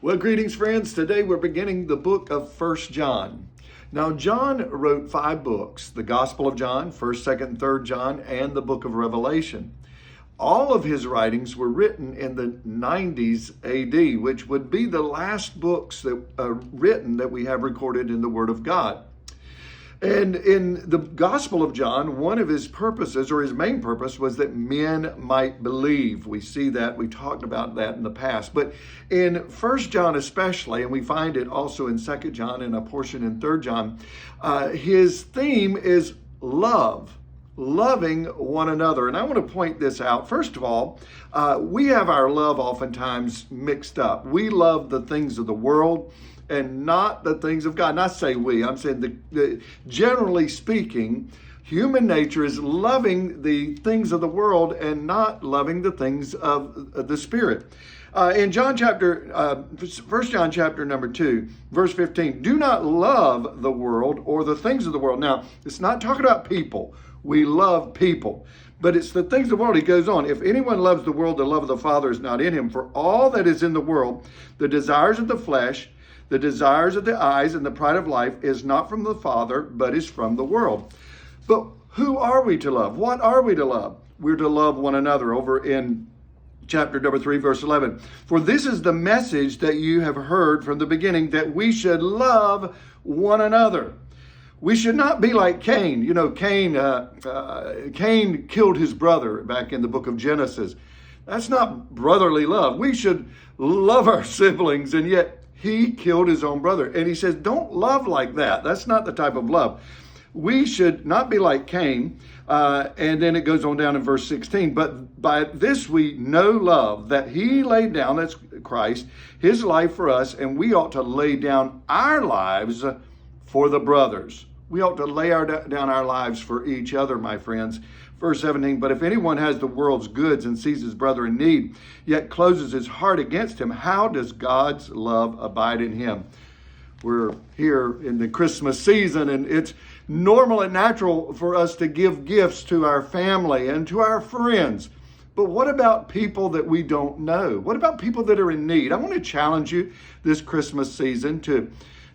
Well, greetings, friends. Today we're beginning the book of 1 John. Now, John wrote 5 books, the Gospel of John, 1st, 2nd, and 3rd John, and the book of Revelation. All of his writings were written in the 90s AD, which would be the last books that written that we have recorded in the Word of God. And in the Gospel of John, one of his purposes, or his main purpose, was that men might believe. We see that, we talked about that in the past. But in 1 John especially, and we find it also in 2 John and a portion in 3 John, his theme is love. Loving one another. And I want to point this out. First of all, we have our love oftentimes mixed up. We love the things of the world and not the things of God. And I say we, I'm saying generally speaking, human nature is loving the things of the world and not loving the things of the Spirit. In 1 John chapter number 2, verse 15, do not love the world or the things of the world. Now, it's not talking about people. We love people, but it's the things of the world. He goes on, if anyone loves the world, the love of the Father is not in him. For all that is in the world, the desires of the flesh, the desires of the eyes, and the pride of life is not from the Father, but is from the world. But who are we to love? What are we to love? We're to love one another. Over in chapter number 3, verse 11. For this is the message that you have heard from the beginning, that we should love one another. We should not be like Cain. You know, Cain killed his brother back in the book of Genesis. That's not brotherly love. We should love our siblings, and yet he killed his own brother. And he says, don't love like that. That's not the type of love. We should not be like Cain. And then it goes on down in verse 16. But by this we know love, that he laid down, that's Christ, his life for us, and we ought to lay down our lives for the brothers. We ought to lay down our lives for each other, my friends. Verse 17, but if anyone has the world's goods and sees his brother in need, yet closes his heart against him, how does God's love abide in him? We're here in the Christmas season, and it's normal and natural for us to give gifts to our family and to our friends. But what about people that we don't know? What about people that are in need? I want to challenge you this Christmas season to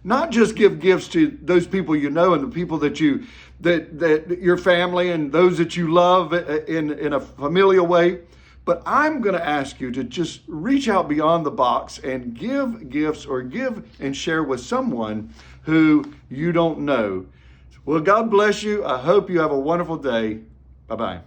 not just give gifts to those people you know and the people that your family and those that you love in a familial way, but I'm going to ask you to just reach out beyond the box and give gifts or give and share with someone who you don't know. Well, God bless you. I hope you have a wonderful day. Bye-bye.